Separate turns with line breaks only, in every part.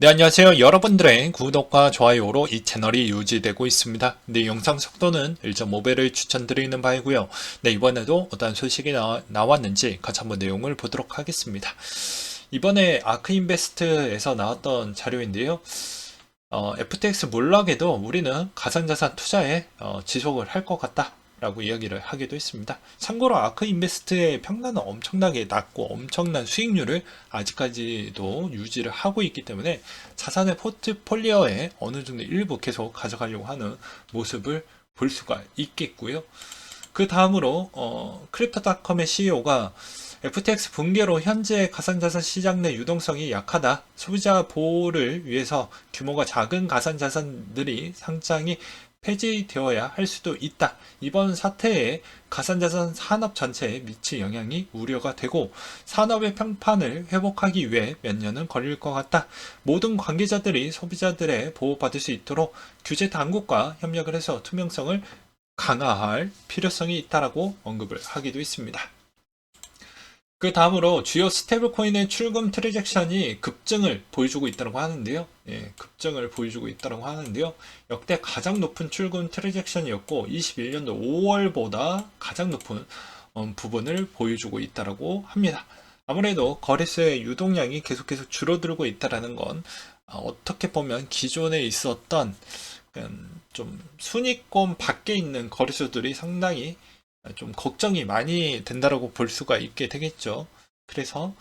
네, 안녕하세요. 여러분들의 구독과 좋아요로 이 채널이 유지되고 있습니다. 네, 영상 속도는 1.5배를 추천드리는 바이고요. 네, 이번에도 어떤 소식이 나왔는지 같이 한번 내용을 보도록 하겠습니다. 이번에 아크인베스트에서 나왔던 자료인데요. FTX 몰락에도 우리는 가상자산 투자에 지속을 할 것 같다. 라고 이야기를 하기도 했습니다. 참고로 아크인베스트의 평단은 엄청나게 낮고 엄청난 수익률을 아직까지도 유지를 하고 있기 때문에 자산의 포트폴리오에 어느 정도 일부 계속 가져가려고 하는 모습을 볼 수가 있겠고요. 그 다음으로 크립토닷컴의 CEO가 FTX 붕괴로 현재 가상자산 시장 내 유동성이 약하다. 소비자 보호를 위해서 규모가 작은 가상자산들이 상장이 폐지되어야 할 수도 있다. 이번 사태에 가상자산 산업 전체에 미칠 영향이 우려가 되고 산업의 평판을 회복하기 위해 몇 년은 걸릴 것 같다. 모든 관계자들이 소비자들의 보호받을 수 있도록 규제 당국과 협력을 해서 투명성을 강화할 필요성이 있다라고 언급을 하기도 했습니다. 그 다음으로 주요 스테이블 코인의 출금 트랜잭션이 급증을 보여주고 있다고 하는데요. 급증을 보여주고 있다고 하는데요. 역대 가장 높은 출금 트랜잭션이었고 21년도 5월보다 가장 높은 부분을 보여주고 있다고 합니다. 아무래도 거래소의 유동량이 계속해서 줄어들고 있다는 건 어떻게 보면 기존에 있었던 좀 순위권 밖에 있는 거래소들이 상당히 좀 걱정이 많이 된다라고 볼 수가 있게 되겠죠. 그래서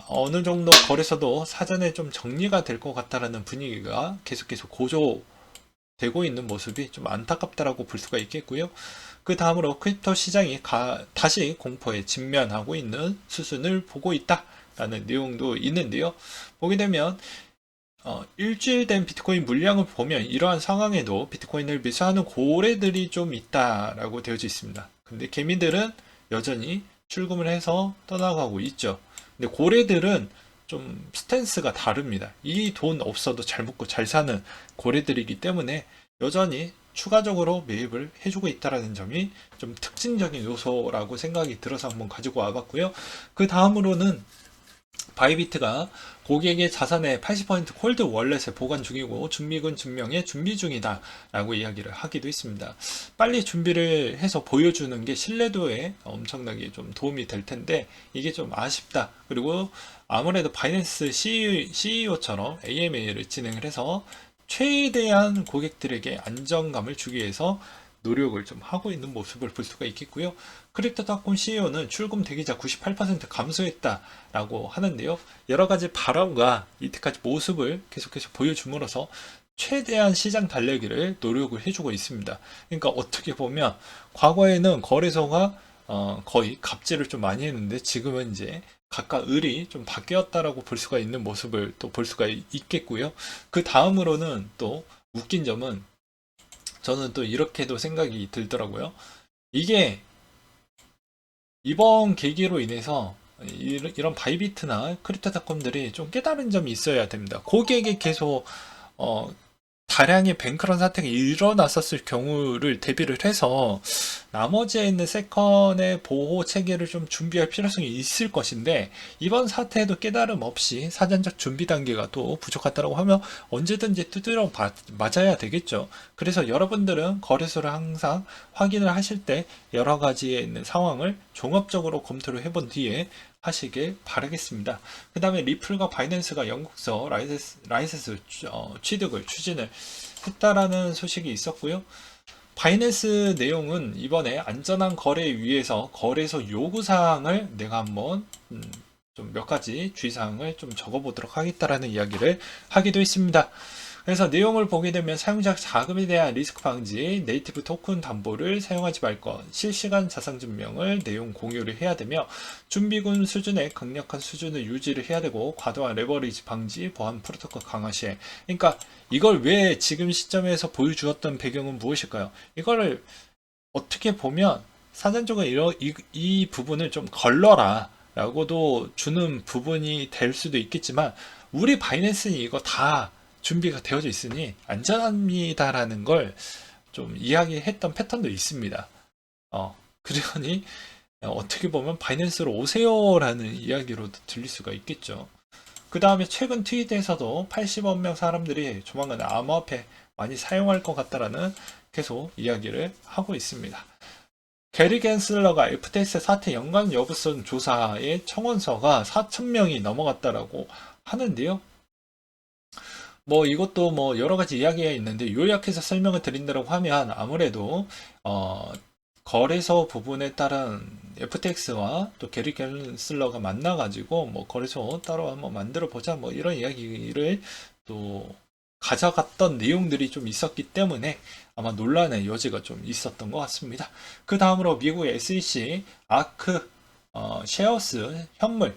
어느 정도 거래소도 사전에 좀 정리가 될 것 같다라는 분위기가 계속해서 고조되고 있는 모습이 좀 안타깝다라고 볼 수가 있겠고요. 그 다음으로 크립토 시장이 다시 공포에 직면하고 있는 수순을 보고 있다라는 내용도 있는데요. 보게 되면 일주일 된 비트코인 물량을 보면 이러한 상황에도 비트코인을 매수하는 고래들이 좀 있다라고 되어져 있습니다. 근데 개미들은 여전히 출금을 해서 떠나가고 있죠. 근데 고래들은 좀 스탠스가 다릅니다. 이 돈 없어도 잘 먹고 잘 사는 고래들이기 때문에 여전히 추가적으로 매입을 해주고 있다는 점이 좀 특징적인 요소라고 생각이 들어서 한번 가지고 와봤고요. 그 다음으로는 바이비트가 고객의 자산의 80% 콜드 월렛에 보관 중이고 준비금 증명에 준비 중이다 라고 이야기를 하기도 했습니다. 빨리 준비를 해서 보여주는 게 신뢰도에 엄청나게 좀 도움이 될 텐데 이게 좀 아쉽다. 그리고 아무래도 바이낸스 CEO처럼 AMA를 진행을 해서 최대한 고객들에게 안정감을 주기 위해서 노력을 좀 하고 있는 모습을 볼 수가 있겠고요. 크립토닷컴 CEO는 출금 대기자 98% 감소했다라고 하는데요. 여러 가지 바람과 이때까지 모습을 계속해서 보여줌으로써 최대한 시장 달래기를 노력을 해주고 있습니다. 그러니까 어떻게 보면 과거에는 거래소가 거의 갑질을 좀 많이 했는데 지금은 이제 각각 을이 좀 바뀌었다라고 볼 수가 있는 모습을 또 볼 수가 있겠고요. 그 다음으로는 또 웃긴 점은 저는 또 이렇게도 생각이 들더라고요. 이게 이번 계기로 인해서 이런 바이비트나 크립토닷컴들이 좀 깨달은 점이 있어야 됩니다. 고객이 계속 어, 다량의 뱅크런 사태가 일어났었을 경우를 대비를 해서 나머지에 있는 세컨의 보호 체계를 좀 준비할 필요성이 있을 것인데 이번 사태에도 깨달음 없이 사전적 준비 단계가 또 부족하다고 하면 언제든지 두드려 맞아야 되겠죠. 그래서 여러분들은 거래소를 항상 확인을 하실 때 여러 가지에 있는 상황을 종합적으로 검토를 해본 뒤에 하시길 바라겠습니다. 그 다음에 리플과 바이낸스가 영국서 라이센스 취득을 추진을 했다라는 소식이 있었고요. 바이낸스 내용은 이번에 안전한 거래에 위해서 거래소 요구사항을 내가 한번 좀 몇 가지 주의사항을 좀 적어보도록 하겠다라는 이야기를 하기도 했습니다. 그래서 내용을 보게 되면 사용자 자금에 대한 리스크 방지, 네이티브 토큰 담보를 사용하지 말 것, 실시간 자산 증명을 내용 공유를 해야 되며 준비금 수준의 강력한 수준을 유지를 해야 되고 과도한 레버리지 방지, 보안 프로토콜 강화 시행. 그러니까 이걸 왜 지금 시점에서 보여주었던 배경은 무엇일까요? 이거를 어떻게 보면 사전적으로 이 부분을 좀 걸러라 라고도 주는 부분이 될 수도 있겠지만 우리 바이낸스는 이거 다 준비가 되어져 있으니 안전합니다라는 걸 좀 이야기했던 패턴도 있습니다. 그러니 어떻게 보면 바이낸스로 오세요라는 이야기로도 들릴 수가 있겠죠. 그 다음에 최근 트윗에서도 80억 명 사람들이 조만간 암호화폐 많이 사용할 것 같다라는 계속 이야기를 하고 있습니다. 게리 겐슬러가 FTX 사태 연관 여부성 조사의 청원서가 4,000명이 넘어갔다라고 하는데요. 뭐 이것도 뭐 여러 가지 이야기가 있는데 요약해서 설명을 드린다고 하면 아무래도 거래소 부분에 따른 FTX와 또 게리 겐슬러가 만나가지고 뭐 거래소 따로 한번 만들어 보자 뭐 이런 이야기를 또 가져갔던 내용들이 좀 있었기 때문에 아마 논란의 여지가 좀 있었던 것 같습니다. 그 다음으로 미국의 SEC 아크 셰어스 현물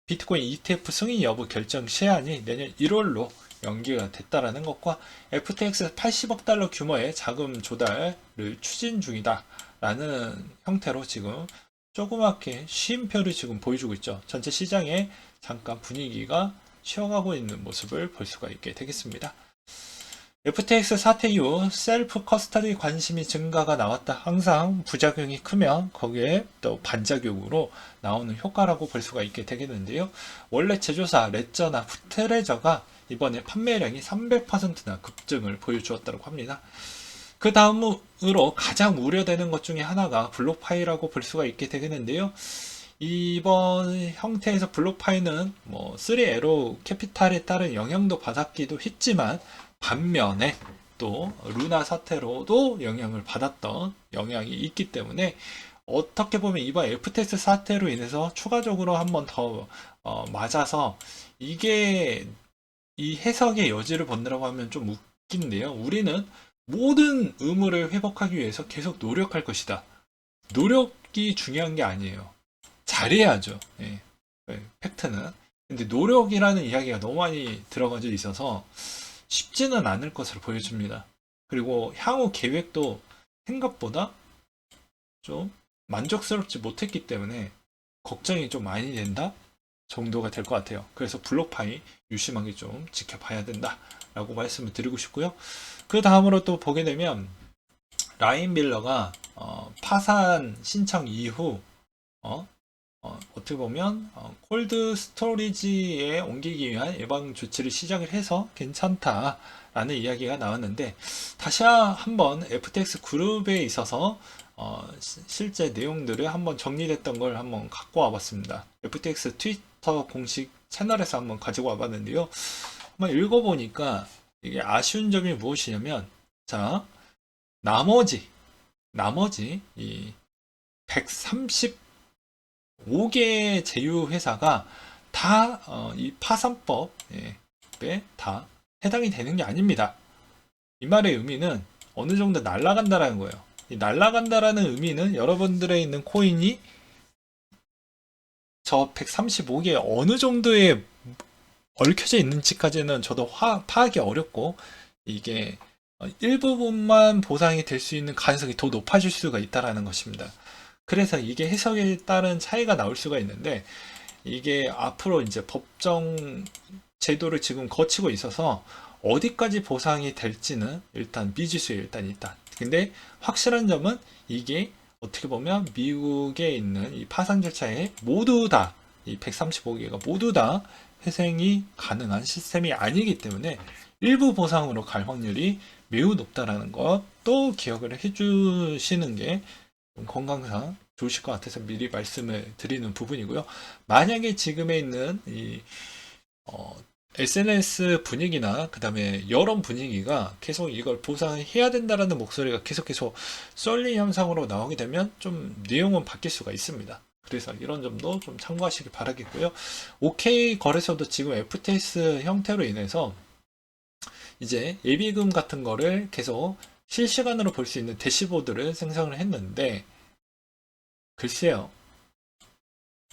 비트코인 ETF 승인 여부 결정 시한이 내년 1월로 연기가 됐다라는 것과 FTX 80억 달러 규모의 자금 조달을 추진 중이다 라는 형태로 지금 조그맣게 쉼표를 지금 보여주고 있죠. 전체 시장에 잠깐 분위기가 쉬어가고 있는 모습을 볼 수가 있게 되겠습니다. FTX 사태 이후 셀프 커스터디 관심이 증가가 나왔다. 항상 부작용이 크면 거기에 또 반작용으로 나오는 효과라고 볼 수가 있게 되겠는데요. 원래 제조사 레저나 트레저가 이번에 판매량이 300%나 급증을 보여주었다고 합니다. 그 다음으로 가장 우려되는 것 중에 하나가 블록파이라고 볼 수가 있게 되겠는데요. 이번 형태에서 블록파이는 뭐 3에로 캐피탈에 따른 영향도 받았기도 했지만 반면에 또 루나 사태로도 영향을 받았던 영향이 있기 때문에 어떻게 보면 이번 FTX 사태로 인해서 추가적으로 한 번 더 맞아서 이게 이 해석의 여지를 본다고 하면 좀 웃긴데요. 우리는 모든 의무를 회복하기 위해서 계속 노력할 것이다. 노력이 중요한 게 아니에요. 잘해야죠. 예, 팩트는. 근데 노력이라는 이야기가 너무 많이 들어가져 있어서 쉽지는 않을 것으로 보여집니다. 그리고 향후 계획도 생각보다 좀 만족스럽지 못했기 때문에 걱정이 좀 많이 된다 정도가 될 것 같아요. 그래서 블록파이 유심하게 좀 지켜봐야 된다 라고 말씀을 드리고 싶고요. 그 다음으로 또 보게 되면 라인 밀러가 파산 신청 이후 어떻게 보면 콜드 스토리지에 옮기기 위한 예방 조치를 시작을 해서 괜찮다라는 이야기가 나왔는데 다시 한번 FTX 그룹에 있어서 실제 내용들을 한번 정리됐던 걸 한번 갖고 와봤습니다. FTX 트위터 공식 채널에서 한번 가지고 와봤는데요. 한번 읽어보니까 이게 아쉬운 점이 무엇이냐면 자 나머지 이 135개의 제휴회사가 다 이 파산법에 다 해당이 되는 게 아닙니다. 이 말의 의미는 어느 정도 날아간다라는 거예요. 이 날아간다라는 의미는 여러분들의 있는 코인이 저 135개에 어느 정도에 얽혀져 있는지까지는 저도 파악이 어렵고 이게 일부분만 보상이 될 수 있는 가능성이 더 높아질 수가 있다라는 것입니다. 그래서 이게 해석에 따른 차이가 나올 수가 있는데 이게 앞으로 이제 법정 제도를 지금 거치고 있어서 어디까지 보상이 될지는 일단 미지수에 일단 있다. 근데 확실한 점은 이게 어떻게 보면 미국에 있는 이 파산 절차에 모두 다 이 135개가 모두 다 회생이 가능한 시스템이 아니기 때문에 일부 보상으로 갈 확률이 매우 높다라는 것도 기억을 해주시는 게 건강상 좋으실 것 같아서 미리 말씀을 드리는 부분이고요. 만약에 지금에 있는 이 SNS 분위기나 그 다음에 여론 분위기가 계속 이걸 보상해야 된다라는 목소리가 계속 썰리 현상으로 나오게 되면 좀 내용은 바뀔 수가 있습니다. 그래서 이런 점도 좀 참고하시기 바라겠고요. OK 거래소도 지금 FTX 형태로 인해서 이제 예비금 같은 거를 계속 실시간으로 볼 수 있는 대시보드를 생성을 했는데 글쎄요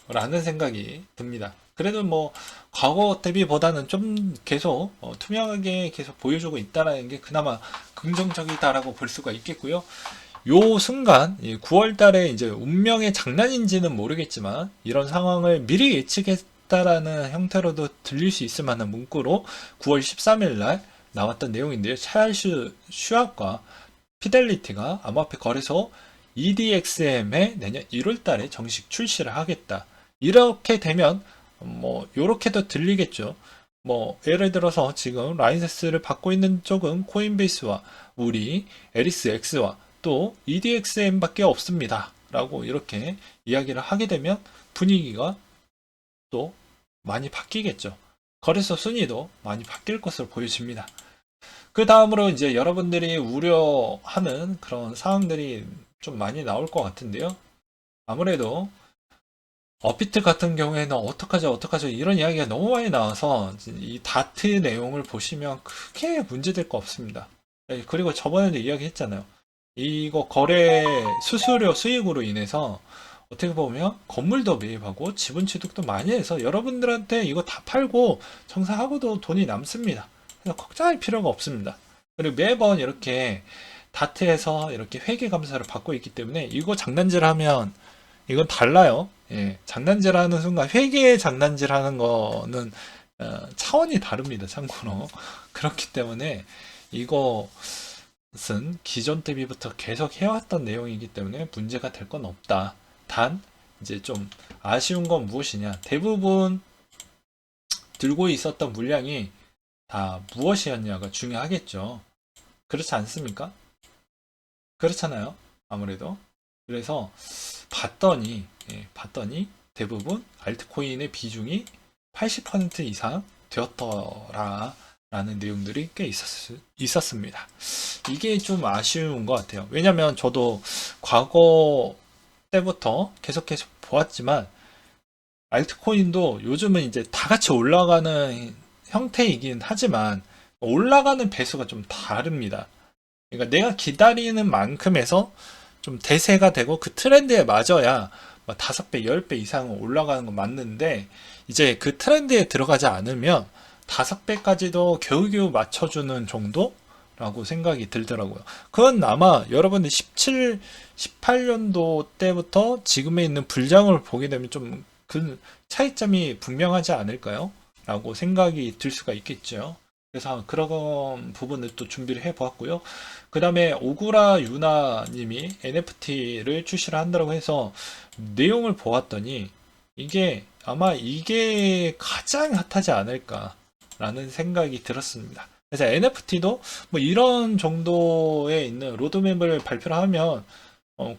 라는 생각이 듭니다. 그래도 뭐 과거 대비보다는 좀 계속 투명하게 계속 보여주고 있다는 게 그나마 긍정적이다라고 볼 수가 있겠고요. 요 순간 9월 달에 이제 운명의 장난인지는 모르겠지만 이런 상황을 미리 예측했다라는 형태로도 들릴 수 있을 만한 문구로 9월 13일 날 나왔던 내용인데요. 찰스 슈왑과 피델리티가 암호화폐 거래소 EDXM에 내년 1월 달에 정식 출시를 하겠다. 이렇게 되면 뭐 요렇게도 들리겠죠. 뭐 예를 들어서 지금 라이센스를 받고 있는 쪽은 코인베이스와 우리 에리스 X와 또 EDXM밖에 없습니다. 라고 이렇게 이야기를 하게 되면 분위기가 또 많이 바뀌겠죠. 거래소 순위도 많이 바뀔 것으로 보여집니다. 그 다음으로 이제 여러분들이 우려하는 그런 사항들이 좀 많이 나올 것 같은데요. 아무래도 업비트 같은 경우에는 어떡하죠 이런 이야기가 너무 많이 나와서 이 다트 내용을 보시면 크게 문제될 거 없습니다. 네, 그리고 저번에도 이야기했잖아요. 이거 거래 수수료 수익으로 인해서 어떻게 보면 건물도 매입하고 지분 취득도 많이 해서 여러분들한테 이거 다 팔고 정산하고도 돈이 남습니다. 그래서 걱정할 필요가 없습니다. 그리고 매번 이렇게 다트에서 이렇게 회계 감사를 받고 있기 때문에 이거 장난질 하면 이건 달라요. 예, 장난질 하는 순간 회계 장난질 하는 거는 차원이 다릅니다. 참고로. 그렇기 때문에 이것은 기존 대비부터 계속 해왔던 내용이기 때문에 문제가 될 건 없다. 단 이제 좀 아쉬운 건 무엇이냐, 대부분 들고 있었던 물량이 다 무엇이었냐가 중요하겠죠. 그렇지 않습니까? 그렇잖아요. 아무래도. 그래서 봤더니 대부분 알트코인의 비중이 80% 이상 되었더라 라는 내용들이 꽤 있었습니다. 이게 좀 아쉬운 것 같아요. 왜냐면 저도 과거 때부터 계속해서 보았지만 알트코인도 요즘은 이제 다 같이 올라가는 형태이긴 하지만 올라가는 배수가 좀 다릅니다. 그러니까 내가 기다리는 만큼에서 좀 대세가 되고 그 트렌드에 맞아야 5배, 10배 이상 올라가는 건 맞는데 이제 그 트렌드에 들어가지 않으면 5배까지도 겨우겨우 맞춰주는 정도라고 생각이 들더라고요. 그건 아마 여러분들 17, 18년도 때부터 지금에 있는 불장을 보게 되면 좀 그 차이점이 분명하지 않을까요? 라고 생각이 들 수가 있겠죠. 그래서 그런 부분을 또 준비를 해 보았고요. 그 다음에 오구라 유나 님이 NFT를 출시를 한다고 해서 내용을 보았더니 이게 아마 이게 가장 핫하지 않을까 라는 생각이 들었습니다. 그래서 NFT도 뭐 이런 정도에 있는 로드맵을 발표를 하면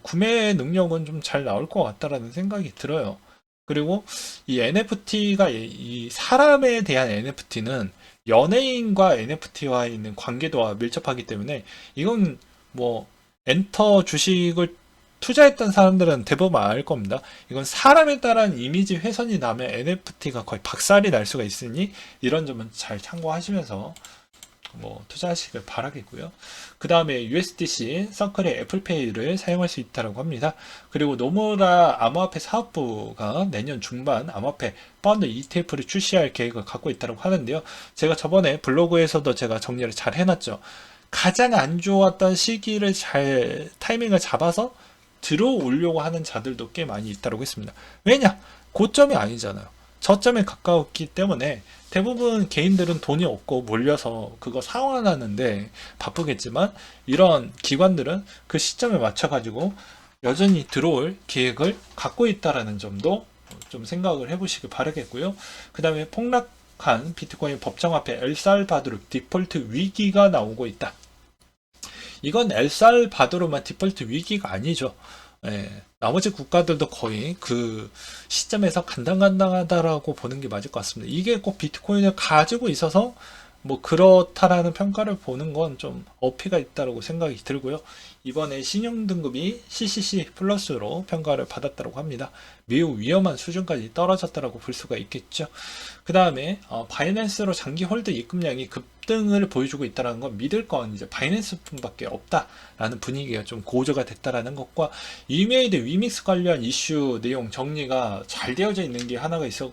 구매 능력은 좀 잘 나올 것 같다라는 생각이 들어요. 그리고 이 NFT가 이 사람에 대한 NFT는 연예인과 NFT와 있는 관계도와 밀접하기 때문에 이건 뭐 엔터 주식을 투자했던 사람들은 대부분 알 겁니다. 이건 사람에 따른 이미지 훼손이 나면 NFT가 거의 박살이 날 수가 있으니 이런 점은 잘 참고하시면서 뭐 투자하시길 바라겠고요. 그 다음에 USDC 서클의 애플페이를 사용할 수 있다고 합니다. 그리고 노무라 암호화폐 사업부가 내년 중반 암호화폐 펀드 ETF를 출시할 계획을 갖고 있다고 하는데요. 제가 저번에 블로그에서도 제가 정리를 잘 해놨죠. 가장 안 좋았던 시기를 잘 타이밍을 잡아서 들어오려고 하는 자들도 꽤 많이 있다고 했습니다. 왜냐? 고점이 아니잖아요. 저점에 가까웠기 때문에 대부분 개인들은 돈이 없고 몰려서 그거 상환하는데 바쁘겠지만 이런 기관들은 그 시점에 맞춰가지고 여전히 들어올 계획을 갖고 있다라는 점도 좀 생각을 해보시길 바라겠고요. 그 다음에 폭락한 비트코인 법정화폐 엘살바도르 디폴트 위기가 나오고 있다. 이건 엘살바도르만 디폴트 위기가 아니죠. 예, 나머지 국가들도 거의 그 시점에서 간당간당하다라고 보는 게 맞을 것 같습니다. 이게 꼭 비트코인을 가지고 있어서 뭐 그렇다라는 평가를 보는 건 좀 어폐가 있다고 생각이 들고요. 이번에 신용 등급이 CCC 플러스로 평가를 받았다고 합니다. 매우 위험한 수준까지 떨어졌다고 볼 수가 있겠죠. 그 다음에 바이낸스로 장기 홀드 입금량이 급등을 보여주고 있다는 건 믿을 건 이제 바이낸스뿐밖에 없다라는 분위기가 좀 고조가 됐다라는 것과 이메이드 위믹스 관련 이슈 내용 정리가 잘 되어져 있는 게 하나가 있어서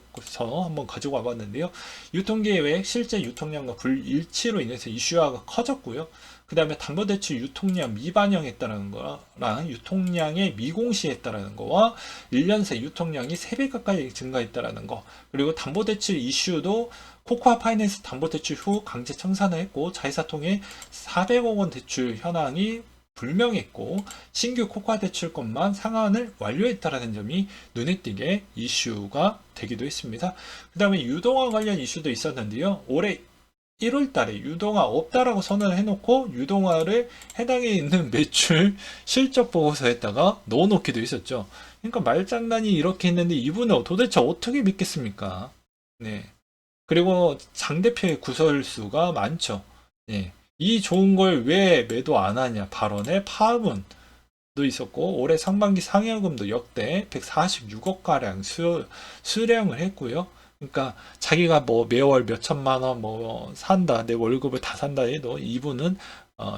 한번 가지고 와봤는데요. 유통계획 실제 유통량과 불일치로 인해서 이슈화가 커졌고요. 그 다음에 담보대출 유통량 미반영했다는 거랑 유통량의 미공시했다는 거와 1년 새 유통량이 3배 가까이 증가했다는 거, 그리고 담보대출 이슈도 코코아 파이낸스 담보대출 후 강제 청산을 했고 자회사통해 400억 원 대출 현황이 불명했고 신규 코코아 대출권만 상환을 완료했다라는 점이 눈에 띄게 이슈가 되기도 했습니다. 그 다음에 유동화 관련 이슈도 있었는데요. 올해 1월 달에 유동화 없다라고 선언을 해놓고 유동화를 해당에 있는 매출 실적 보고서에다가 넣어놓기도 했었죠. 그러니까 말장난이 이렇게 했는데 이분은 도대체 어떻게 믿겠습니까? 네. 그리고 상대표의 구설수가 많죠. 네. 이 좋은 걸 왜 매도 안 하냐 발언에 파문도 있었고 올해 상반기 상여금도 역대 146억 가량 수령을 했고요. 그러니까 자기가 뭐 매월 몇 천만 원 뭐 산다 내 월급을 다 산다 해도 이분은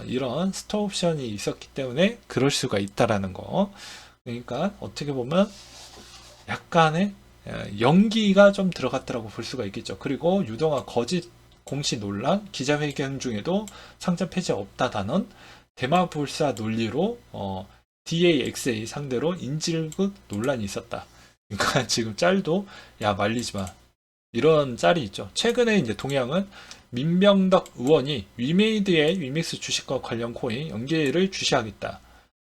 이런 스톡옵션이 있었기 때문에 그럴 수가 있다라는 거. 그러니까 어떻게 보면 약간의 연기가 좀 들어갔다라고 볼 수가 있겠죠. 그리고 유동화 거짓 공시 논란, 기자회견 중에도 상장 폐지 없다다는 대마불사 논리로 DAXA 상대로 인질극 논란이 있었다. 그러니까 지금 짤도 야 말리지 마. 이런 짤이 있죠. 최근에 이제 동양은 민병덕 의원이 위메이드의 위믹스 주식과 관련 코인 연계를 주시하겠다.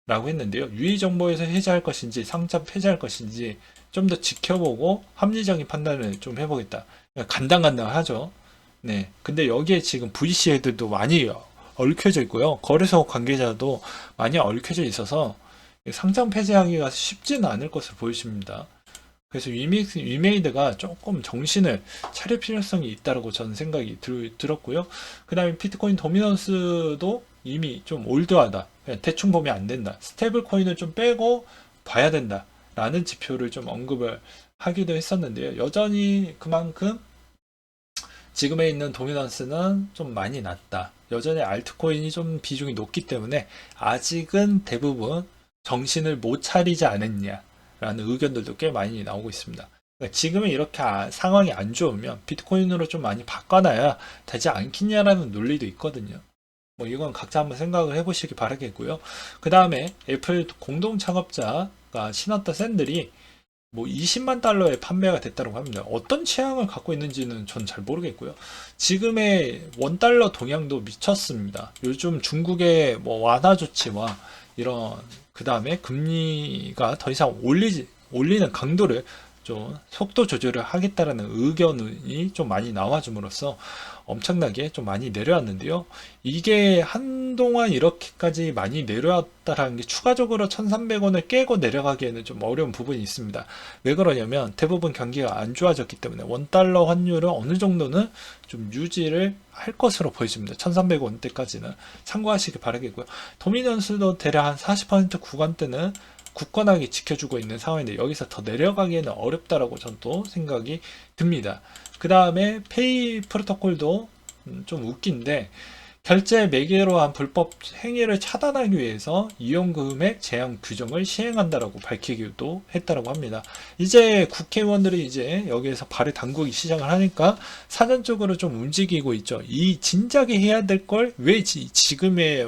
라고 했는데요. 유의 정보에서 해제할 것인지 상장 폐지할 것인지 좀 더 지켜보고 합리적인 판단을 좀 해보겠다. 간당간당하죠. 네. 근데 여기에 지금 VC 애들도 많이 얽혀져 있고요. 거래소 관계자도 많이 얽혀져 있어서 상장 폐지하기가 쉽지는 않을 것으로 보여집니다. 그래서 위메이드가 조금 정신을 차릴 필요성이 있다고 저는 생각이 들었고요. 그 다음에 비트코인 도미넌스도 이미 좀 올드하다. 그냥 대충 보면 안 된다. 스테이블 코인을 좀 빼고 봐야 된다. 라는 지표를 좀 언급을 하기도 했었는데요. 여전히 그만큼 지금에 있는 도미넌스는 좀 많이 낮다. 여전히 알트코인이 좀 비중이 높기 때문에 아직은 대부분 정신을 못 차리지 않았냐. 라는 의견들도 꽤 많이 나오고 있습니다. 그러니까 지금은 이렇게 상황이 안 좋으면 비트코인으로 좀 많이 바꿔놔야 되지 않겠냐라는 논리도 있거든요. 뭐 이건 각자 한번 생각을 해보시기 바라겠고요. 그 다음에 애플 공동 창업자가 신었던 샌들이 뭐 20만 달러에 판매가 됐다고 합니다. 어떤 취향을 갖고 있는지는 전 잘 모르겠고요. 지금의 원달러 동향도 미쳤습니다. 요즘 중국의 뭐 완화 조치와 이런 그 다음에 금리가 더 이상 올리는 강도를 좀 속도 조절을 하겠다라는 의견이 좀 많이 나와줌으로써 엄청나게 좀 많이 내려왔는데요. 이게 한동안 이렇게까지 많이 내려왔다라는 게 추가적으로 1,300원을 깨고 내려가기에는 좀 어려운 부분이 있습니다. 왜 그러냐면 대부분 경기가 안 좋아졌기 때문에 원달러 환율은 어느 정도는 좀 유지를 할 것으로 보여집니다. 1,300원대까지는 참고하시기 바라겠고요. 도미넌스도 대략 한 40% 구간대는 굳건하게 지켜주고 있는 상황인데 여기서 더 내려가기에는 어렵다라고 전 또 생각이 듭니다. 그 다음에 페이 프로토콜도 좀 웃긴데 결제 매개로 한 불법 행위를 차단하기 위해서 이용 금액 제한 규정을 시행한다라고 밝히기도 했다라고 합니다. 이제 국회의원들이 이제 여기에서 발을 담그기 시작을 하니까 사전적으로 좀 움직이고 있죠. 이 진작에 해야 될 걸 왜 지금에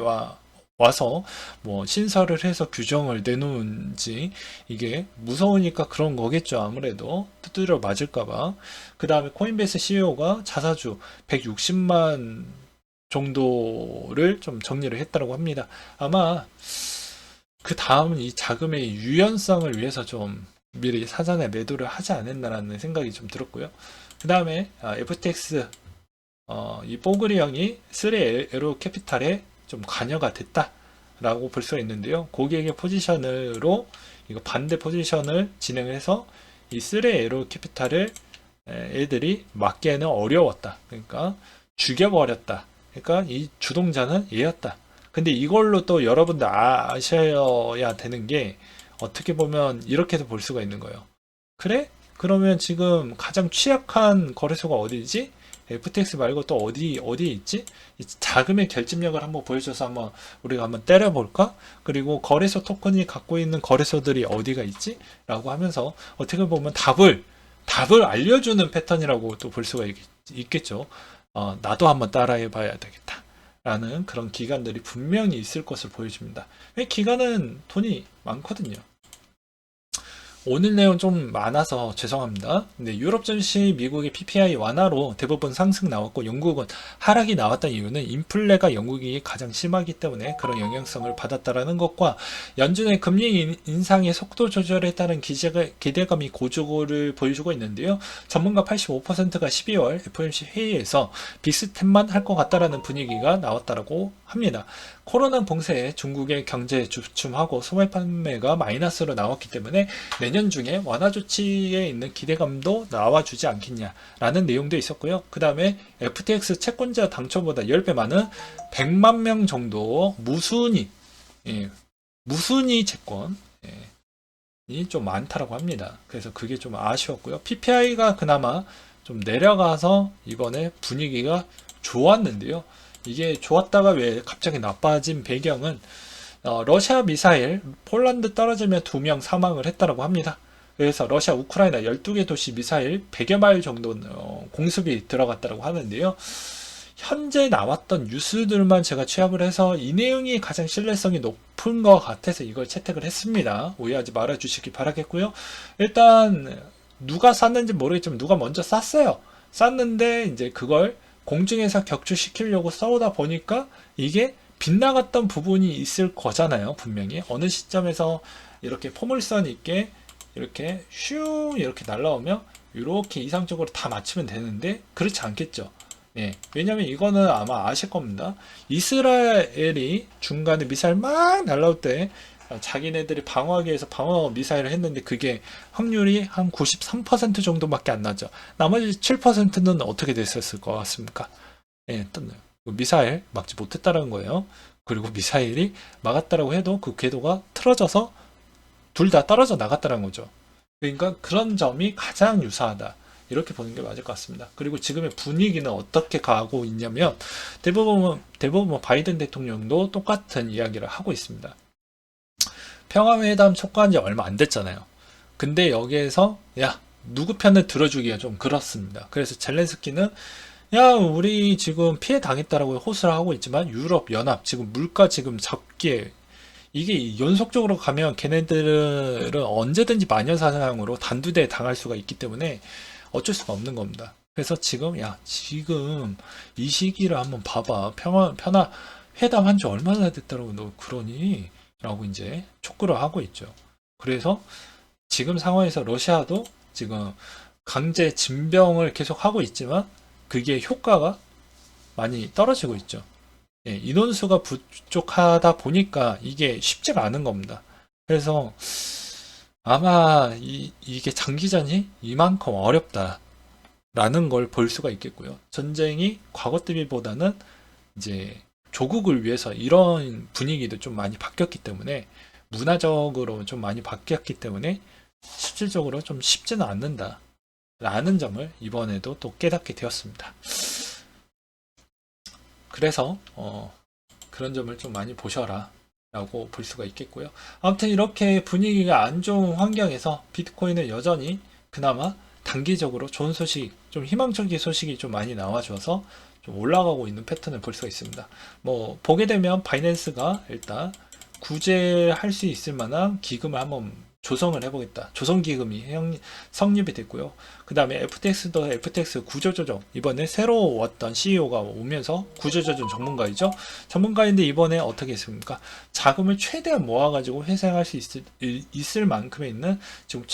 와서 뭐 신설을 해서 규정을 내놓은지 이게 무서우니까 그런 거겠죠. 아무래도 두드려 맞을까봐. 그 다음에 코인베이스 CEO가 자사주 160만 정도를 좀 정리를 했다고 합니다. 아마 그 다음은 이 자금의 유연성을 위해서 좀 미리 사전에 매도를 하지 않았나라는 생각이 좀 들었고요. 그 다음에 FTX 이 뽀글이 형이 3에로 캐피탈에 좀 관여가 됐다라고 볼 수가 있는데요. 고객의 포지션으로 이거 반대 포지션을 진행을 해서 이 3에로 캐피탈을 애들이 막기에는 어려웠다. 그러니까 죽여버렸다. 그러니까 이 주동자는 얘였다. 근데 이걸로 또 여러분들 아셔야 되는 게 어떻게 보면 이렇게도 볼 수가 있는 거예요. 그래? 그러면 지금 가장 취약한 거래소가 어디지? FTX 말고 또 어디에 있지? 자금의 결집력을 한번 보여줘서 우리가 한번 때려볼까? 그리고 거래소 토큰이 갖고 있는 거래소들이 어디가 있지? 라고 하면서 어떻게 보면 답을 알려주는 패턴이라고 또 볼 수가 있겠죠. 나도 한번 따라해 봐야 되겠다. 라는 그런 기관들이 분명히 있을 것으로 보여집니다. 기관은 돈이 많거든요. 오늘 내용 좀 많아서 죄송합니다. 근데 유럽 증시 미국의 PPI 완화로 대부분 상승 나왔고 영국은 하락이 나왔던 이유는 인플레가 영국이 가장 심하기 때문에 그런 영향성을 받았다라는 것과 연준의 금리 인상의 속도 조절에 따른 기대감이 고조를 보여주고 있는데요. 전문가 85%가 12월 FOMC 회의에서 비슷한만 할 것 같다라는 분위기가 나왔다라고 합니다. 코로나 봉쇄에 중국의 경제 주춤하고 소매 판매가 마이너스로 나왔기 때문에 내년 중에 완화 조치에 있는 기대감도 나와주지 않겠냐라는 내용도 있었고요. 그 다음에 FTX 채권자 당초보다 10배 많은 100만 명 정도 무순위 채권 좀 많다라고 합니다. 그래서 그게 좀 아쉬웠고요. PPI가 그나마 좀 내려가서 이번에 분위기가 좋았는데요. 이게 좋았다가 왜 갑자기 나빠진 배경은 러시아 미사일 폴란드 떨어지면 2명 사망을 했다라고 합니다. 그래서 러시아 우크라이나 12개 도시 미사일 100여 마일 정도 공습이 들어갔다고 하는데요. 현재 나왔던 뉴스들만 제가 취합을 해서 이 내용이 가장 신뢰성이 높은 것 같아서 이걸 채택을 했습니다. 오해하지 말아 주시기 바라겠고요. 일단 누가 쐈는지 모르겠지만 누가 먼저 쐈어요. 쐈는데 이제 그걸 공중에서 격추시키려고 싸우다 보니까 이게 빗나갔던 부분이 있을 거잖아요. 분명히 어느 시점에서 이렇게 포물선 있게 이렇게 슈 이렇게 날라오면 이렇게 이상적으로 다 맞추면 되는데 그렇지 않겠죠. 왜냐면 이거는 아마 아실 겁니다. 이스라엘이 중간에 미사일 막 날라올 때 자기네들이 방어하기 위해서 방어 미사일을 했는데 그게 확률이 한 93% 정도밖에 안 나죠. 나머지 7%는 어떻게 됐었을 것 같습니까? 미사일 막지 못했다는 거예요. 그리고 미사일이 막았다라고 해도 그 궤도가 틀어져서 둘 다 떨어져 나갔다는 거죠. 그러니까 그런 점이 가장 유사하다. 이렇게 보는 게 맞을 것 같습니다. 그리고 지금의 분위기는 어떻게 가고 있냐면 대부분 바이든 대통령도 똑같은 이야기를 하고 있습니다. 평화회담 촉구한 지 얼마 안 됐잖아요. 근데 여기에서 누구 편을 들어주기가 좀 그렇습니다. 그래서 젤렌스키는 우리 지금 피해 당했다라고 호소를 하고 있지만 유럽 연합 지금 물가 지금 잡기에 이게 연속적으로 가면 걔네들은 언제든지 마녀사냥으로 단두대에 당할 수가 있기 때문에 어쩔 수가 없는 겁니다. 그래서 지금 지금 이 시기를 한번 봐봐. 평화 회담한 지 얼마나 됐다고 너 그러니? 라고 이제 촉구를 하고 있죠. 그래서 지금 상황에서 러시아도 지금 강제 진병을 계속 하고 있지만 그게 효과가 많이 떨어지고 있죠. 인원수가 부족하다 보니까 이게 쉽지가 않은 겁니다. 그래서 아마 이게 장기전이 이만큼 어렵다라는 걸 볼 수가 있겠고요. 전쟁이 과거 대비보다는 이제 조국을 위해서 이런 분위기도 좀 많이 바뀌었기 때문에 문화적으로 좀 많이 바뀌었기 때문에 실질적으로 좀 쉽지는 않는다라는 점을 이번에도 또 깨닫게 되었습니다. 그래서 그런 점을 좀 많이 보셔라 라고 볼 수가 있겠고요. 아무튼 이렇게 분위기가 안 좋은 환경에서 비트코인은 여전히 그나마 단기적으로 좋은 소식, 좀 희망적인 소식이 좀 많이 나와줘서 좀 올라가고 있는 패턴을 볼 수가 있습니다. 뭐 보게 되면 바이낸스가 일단 구제할 수 있을 만한 기금을 한번 조성을 해보겠다. 조성기금이 성립이 됐고요. 그 다음에 FTX도 FTX 구조조정, 이번에 새로 왔던 CEO가 오면서 구조조정 전문가이죠. 전문가인데 이번에 어떻게 했습니까? 자금을 최대한 모아가지고 회생할 수 있을 만큼의 있는 지금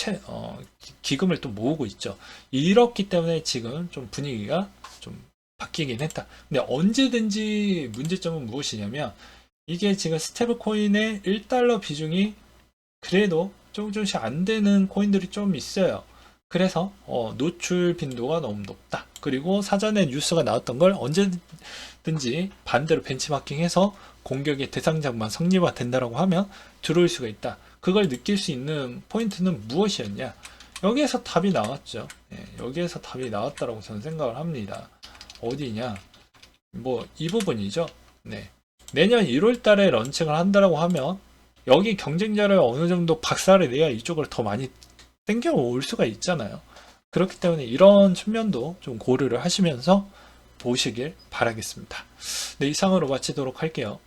기금을 또 모으고 있죠. 이렇기 때문에 지금 좀 분위기가 좀 바뀌긴 했다. 근데 언제든지 문제점은 무엇이냐면 이게 지금 스테이블 코인의 1달러 비중이 그래도 조금씩 안 되는 코인들이 좀 있어요. 그래서 노출 빈도가 너무 높다. 그리고 사전에 뉴스가 나왔던 걸 언제든지 반대로 벤치마킹해서 공격의 대상자만 성립화 된다라고 하면 들어올 수가 있다. 그걸 느낄 수 있는 포인트는 무엇이었냐? 여기에서 답이 나왔죠. 여기에서 답이 나왔다라고 저는 생각을 합니다. 어디냐? 뭐 이 부분이죠. 내년 1월 달에 런칭을 한다라고 하면 여기 경쟁자를 어느 정도 박살을 내야 이쪽을 더 많이 땡겨올 수가 있잖아요. 그렇기 때문에 이런 측면도 좀 고려를 하시면서 보시길 바라겠습니다. 이상으로 마치도록 할게요.